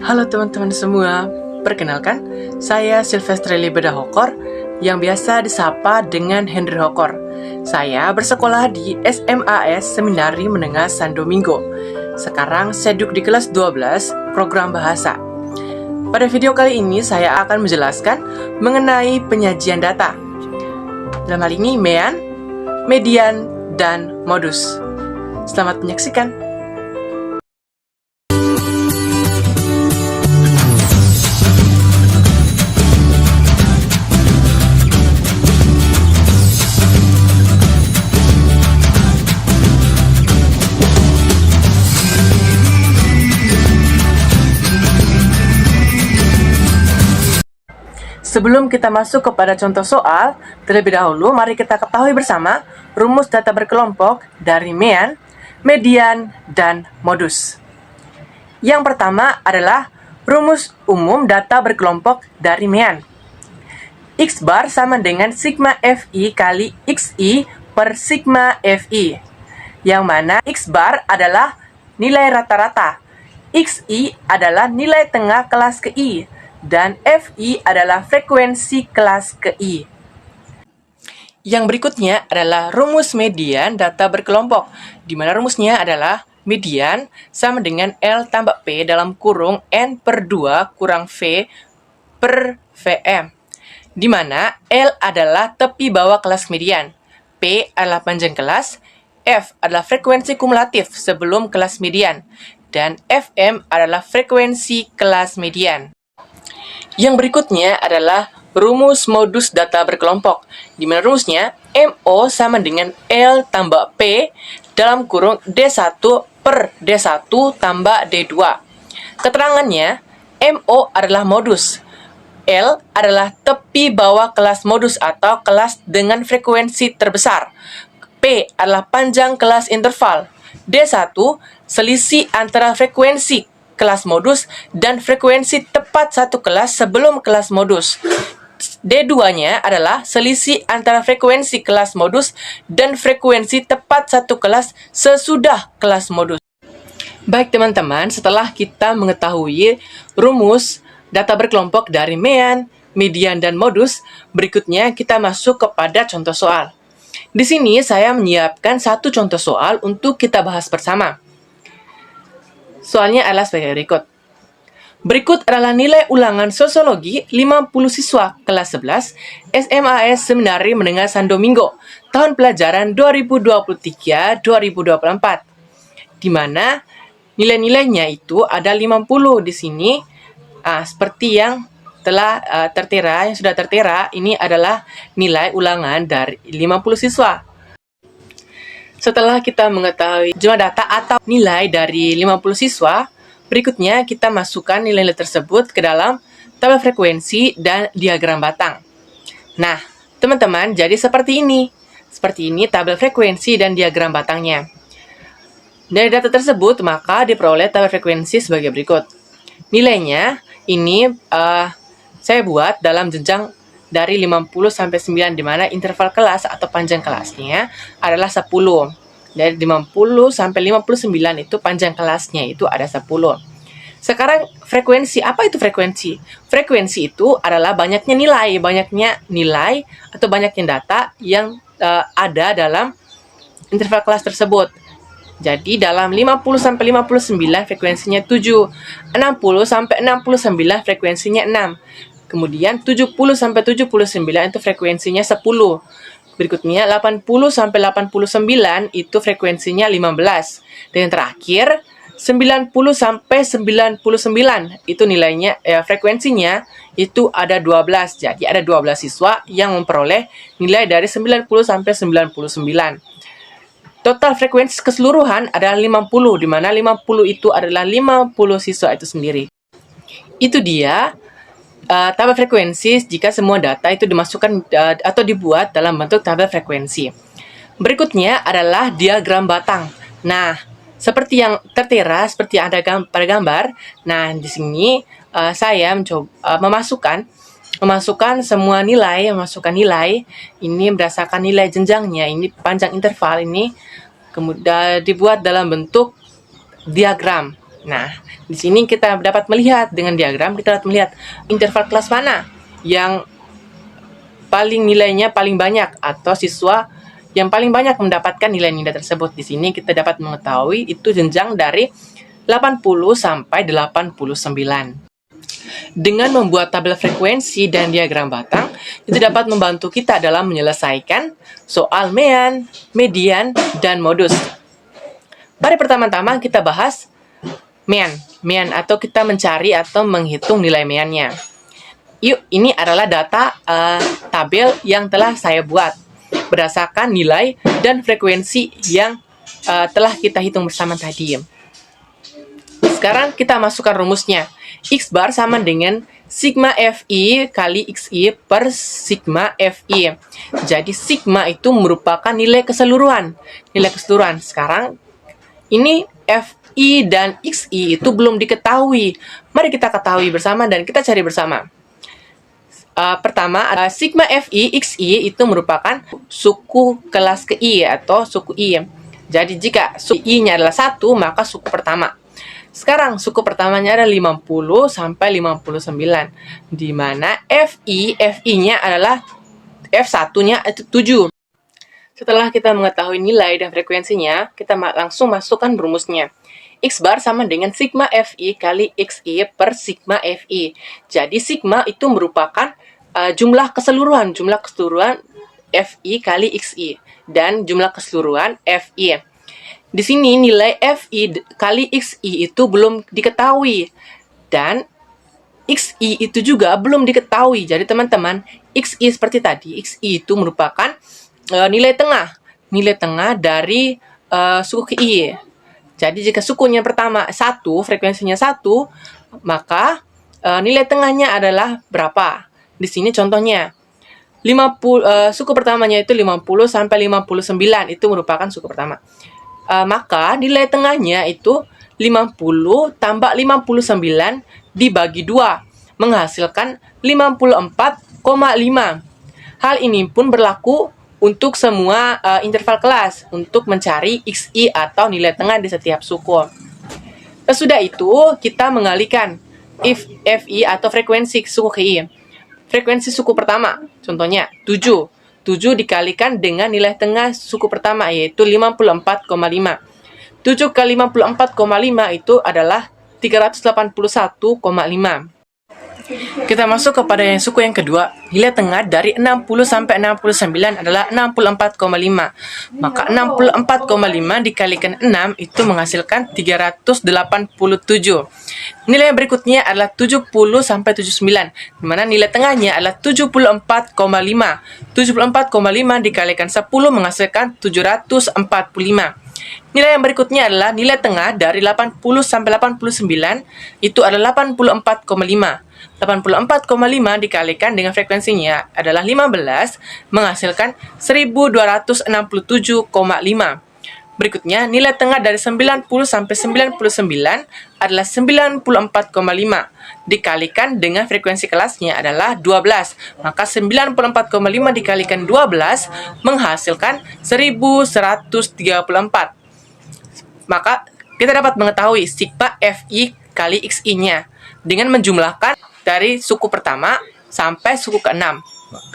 Halo teman-teman semua, perkenalkan, saya Silvestrelli Bedahokor yang biasa disapa dengan Henry Hokor. Saya bersekolah di SMAS Seminari Menengah San Domingo. Sekarang saya duduk di kelas 12 program bahasa. Pada video kali ini saya akan menjelaskan mengenai penyajian data. Dalam hal ini mean, median, dan modus. Selamat menyaksikan. Sebelum kita masuk kepada contoh soal, terlebih dahulu mari kita ketahui bersama rumus data berkelompok dari mean, median, dan modus. Yang pertama adalah rumus umum data berkelompok dari mean. X bar sama dengan sigma Fi kali Xi per sigma Fi, yang mana X bar adalah nilai rata-rata, Xi adalah nilai tengah kelas ke I, dan Fi adalah frekuensi kelas ke I. Yang berikutnya adalah rumus median data berkelompok, di mana rumusnya adalah median sama dengan L tambah P dalam kurung N per 2 kurang V per Vm, di mana L adalah tepi bawah kelas median, P adalah panjang kelas, F adalah frekuensi kumulatif sebelum kelas median, dan Fm adalah frekuensi kelas median. Yang berikutnya adalah rumus modus data berkelompok, di mana rumusnya MO sama dengan L tambah P dalam kurung D1 per D1 tambah D2. Keterangannya, MO adalah modus, L adalah tepi bawah kelas modus atau kelas dengan frekuensi terbesar, P adalah panjang kelas interval, D1 selisih antara frekuensi kelas modus dan frekuensi tepat satu kelas sebelum kelas modus. D2-nya adalah selisih antara frekuensi kelas modus dan frekuensi tepat satu kelas sesudah kelas modus. Baik teman-teman, setelah kita mengetahui rumus data berkelompok dari mean, median, dan modus, berikutnya kita masuk kepada contoh soal. Di sini saya menyiapkan satu contoh soal untuk kita bahas bersama. Soalnya adalah sebagai berikut. Berikut adalah nilai ulangan sosiologi 50 siswa kelas 11 SMAS Seminari Menengah San Domingo tahun pelajaran 2023-2024. Di mana nilai-nilainya itu ada 50 di sini. Seperti yang telah tertera, yang sudah tertera, ini adalah nilai ulangan dari 50 siswa. Setelah kita mengetahui jumlah data atau nilai dari 50 siswa, berikutnya kita masukkan nilai-nilai tersebut ke dalam tabel frekuensi dan diagram batang. Nah, teman-teman, jadi seperti ini. Seperti ini tabel frekuensi dan diagram batangnya. Dari data tersebut, maka diperoleh tabel frekuensi sebagai berikut. Nilainya, ini saya buat dalam jenjang dari 50 sampai 9, di mana interval kelas atau panjang kelasnya adalah 10. Dari 50 sampai 59 itu panjang kelasnya itu ada 10. Sekarang frekuensi, apa itu frekuensi? Frekuensi itu adalah banyaknya nilai atau banyaknya data yang ada dalam interval kelas tersebut. Jadi dalam 50 sampai 59 frekuensinya 7, 60 sampai 69 frekuensinya 6. Kemudian 70 sampai 79 itu frekuensinya 10. Berikutnya 80 sampai 89 itu frekuensinya 15. Dan yang terakhir 90 sampai 99 itu nilainya frekuensinya itu ada 12. Jadi ada 12 siswa yang memperoleh nilai dari 90 sampai 99. Total frekuensi keseluruhan adalah 50, di mana 50 itu adalah 50 siswa itu sendiri. Itu dia tabel frekuensi jika semua data itu dimasukkan atau dibuat dalam bentuk tabel frekuensi. Berikutnya adalah diagram batang. Nah, seperti yang tertera, seperti yang ada pada gambar. Nah, di sini saya mencoba memasukkan semua nilai, ini berdasarkan nilai jenjangnya, ini panjang interval ini, kemudian dibuat dalam bentuk diagram. Nah, di sini kita dapat melihat dengan diagram, kita dapat melihat interval kelas mana yang nilainya paling banyak atau siswa yang paling banyak mendapatkan nilai-nilai tersebut. Di sini kita dapat mengetahui itu jenjang dari 80 sampai 89. Dengan membuat tabel frekuensi dan diagram batang, itu dapat membantu kita dalam menyelesaikan soal mean, median, dan modus. Mari pertama-tama kita bahas mean. Mean atau kita mencari atau menghitung nilai meannya. Yuk, ini adalah data tabel yang telah saya buat berdasarkan nilai dan frekuensi yang telah kita hitung bersama tadi. Sekarang kita masukkan rumusnya. X bar sama dengan sigma Fi kali Xi per sigma Fi. Jadi sigma itu merupakan nilai keseluruhan. Sekarang ini Fi dan Xi itu belum diketahui. Mari kita ketahui bersama dan kita cari bersama. Pertama, sigma Fi Xi itu merupakan suku kelas ke I atau suku I. Jadi jika suku I-nya adalah 1, maka suku pertama. Sekarang suku pertamanya ada 50 sampai 59. Di mana Fi-nya adalah F1-nya itu 7. Setelah kita mengetahui nilai dan frekuensinya, kita langsung masukkan rumusnya. X bar sama dengan sigma Fi kali Xi per sigma Fi. Jadi sigma itu merupakan jumlah keseluruhan Fi kali Xi dan jumlah keseluruhan Fi. Di sini nilai Fi kali Xi itu belum diketahui dan Xi itu juga belum diketahui. Jadi teman-teman, Xi seperti tadi, Xi itu merupakan nilai tengah dari suku I. Jadi jika sukunya pertama 1, frekuensinya 1, maka nilai tengahnya adalah berapa? Di sini contohnya 50, suku pertamanya itu 50 sampai 59, itu merupakan suku pertama. Maka nilai tengahnya itu 50 tambah 59 dibagi 2 menghasilkan 54,5. Hal ini pun berlaku untuk semua interval kelas untuk mencari Xi atau nilai tengah di setiap suku. Sesudah itu, kita mengalihkan Fi atau frekuensi suku ke I. Frekuensi suku pertama, contohnya 7. 7 dikalikan dengan nilai tengah suku pertama, yaitu 54,5. 7 kali 54,5 itu adalah 381,5. Kita masuk kepada yang suku yang kedua. Nilai tengah dari 60 sampai 69 adalah 64,5. Maka 64,5 dikalikan 6 itu menghasilkan 387. Nilai yang berikutnya adalah 70 sampai 79, di mana nilai tengahnya adalah 74,5. 74,5 dikalikan 10 menghasilkan 745. Nilai yang berikutnya adalah nilai tengah dari 80 sampai 89, itu adalah 84,5. 84,5 dikalikan dengan frekuensinya adalah 15, menghasilkan 1267,5. Berikutnya, nilai tengah dari 90 sampai 99 adalah 94,5. Dikalikan dengan frekuensi kelasnya adalah 12. Maka 94,5 dikalikan 12 menghasilkan 1134. Maka kita dapat mengetahui sigma Fi kali Xi-nya dengan menjumlahkan dari suku pertama sampai suku ke-6.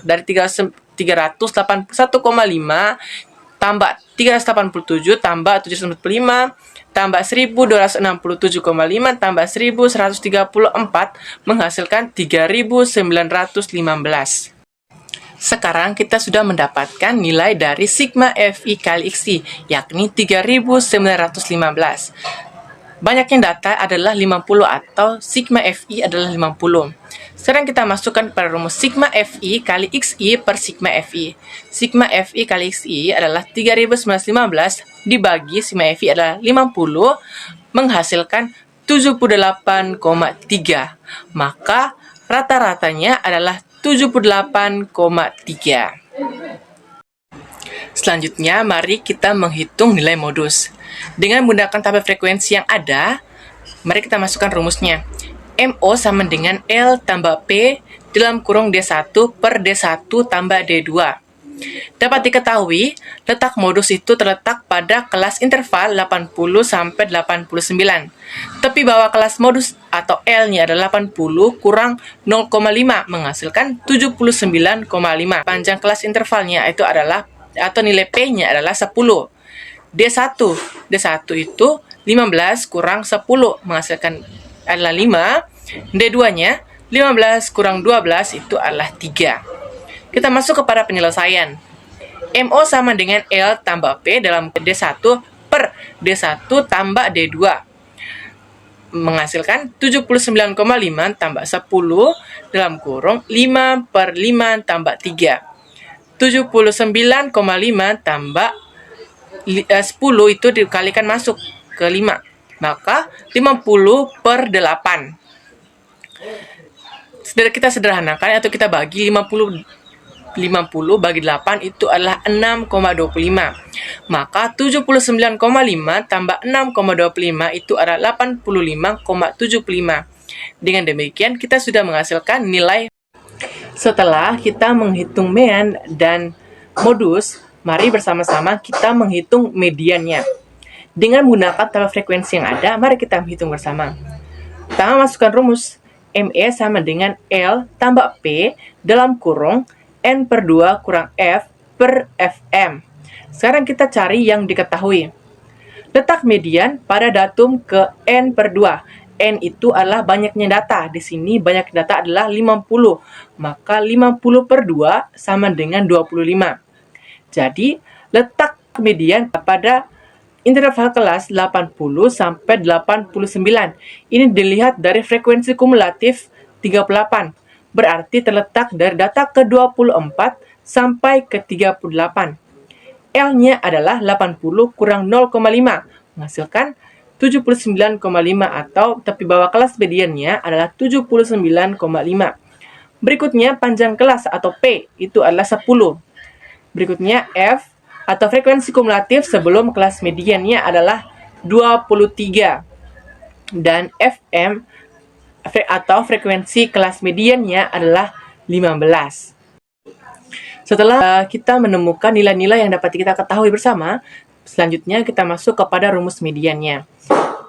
Dari 381,5 tambah 387 tambah 745 tambah 1267,5 tambah 1134 menghasilkan 3915. Sekarang kita sudah mendapatkan nilai dari sigma Fi kali Xi, yakni 3915. Banyaknya data adalah 50 atau sigma Fi adalah 50. Sekarang kita masukkan pada rumus sigma Fi kali Xi per sigma Fi. Sigma Fi kali Xi adalah 3915 dibagi sigma Fi adalah 50 menghasilkan 78,3. Maka rata-ratanya adalah 78,3. Selanjutnya, mari kita menghitung nilai modus. Dengan menggunakan tabel frekuensi yang ada, mari kita masukkan rumusnya. MO sama dengan L tambah P dalam kurung D1 per D1 tambah D2. Dapat diketahui, letak modus itu terletak pada kelas interval 80 sampai 89. Tepi bawah kelas modus atau L-nya adalah 80 kurang 0,5 menghasilkan 79,5. Panjang kelas intervalnya itu adalah atau nilai P-nya adalah 10. D1 itu 15 kurang 10 menghasilkan adalah 5. D2-nya 15 kurang 12 itu adalah 3. Kita masuk kepada penyelesaian. MO sama dengan L tambah P dalam D1 per D1 tambah D2 menghasilkan 79,5 tambah 10 dalam kurung 5 per 5 tambah 3. 79,5 tambah 10 itu dikalikan masuk ke 5. Maka 50 per 8. Kita sederhanakan atau kita bagi 50 bagi 8 itu adalah 6,25. Maka 79,5 tambah 6,25 itu adalah 85,75. Dengan demikian kita sudah menghasilkan nilai. Setelah kita menghitung mean dan modus, mari bersama-sama kita menghitung mediannya. Dengan menggunakan tabel frekuensi yang ada, mari kita menghitung bersama. Pertama, masukkan rumus. ME sama dengan L tambah P dalam kurung N per 2 kurang F per Fm. Sekarang kita cari yang diketahui. Letak median pada datum ke N per 2. N itu adalah banyaknya data. Di sini banyak data adalah 50. Maka 50 per 2 sama dengan 25. Jadi, letak median pada interval kelas 80 sampai 89. Ini dilihat dari frekuensi kumulatif 38. Berarti terletak dari data ke-24 sampai ke-38. L-nya adalah 80 kurang 0,5, menghasilkan 79,5 atau tepi bawah kelas mediannya adalah 79,5. Berikutnya panjang kelas atau P itu adalah 10. Berikutnya F atau frekuensi kumulatif sebelum kelas mediannya adalah 23. Dan FM atau frekuensi kelas mediannya adalah 15. Setelah kita menemukan nilai-nilai yang dapat kita ketahui bersama, selanjutnya kita masuk kepada rumus mediannya.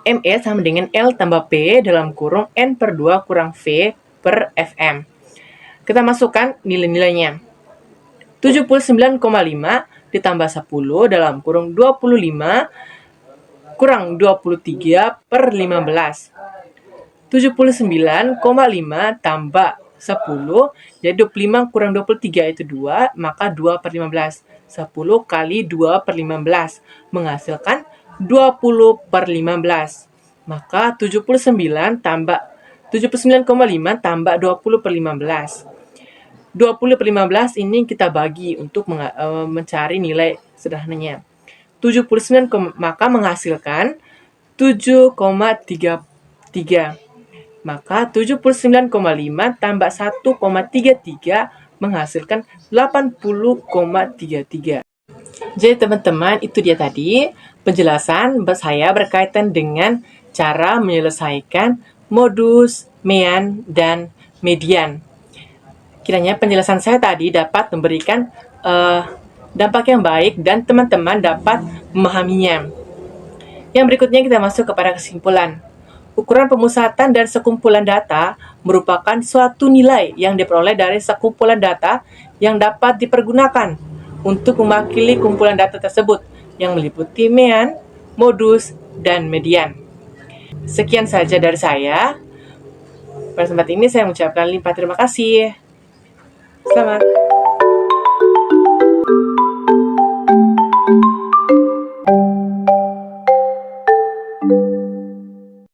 ME sama dengan L tambah P dalam kurung N per 2 kurang V per Fm. Kita masukkan nilai-nilainya. 79,5 ditambah 10 dalam kurung 25 kurang 23 per 15. 79,5 tambah 10, jadi 25 kurang 23 itu 2, maka 2 per 15. 10 kali 2 per 15, menghasilkan 20 per 15. Maka 79,5 tambah 20 per 15. 20 per 15 ini kita bagi untuk mencari nilai sederhananya. 79, maka menghasilkan 7,33. Maka 79,5 tambah 1,33 menghasilkan 80,33. Jadi teman-teman, itu dia tadi penjelasan saya berkaitan dengan cara menyelesaikan modus, mean, dan median. Kiranya penjelasan saya tadi dapat memberikan dampak yang baik dan teman-teman dapat memahaminya. Yang berikutnya kita masuk kepada kesimpulan. Ukuran pemusatan dan sekumpulan data merupakan suatu nilai yang diperoleh dari sekumpulan data yang dapat dipergunakan untuk mewakili kumpulan data tersebut yang meliputi mean, modus, dan median. Sekian saja dari saya. Pada kesempatan ini saya mengucapkan limpah terima kasih. Selamat.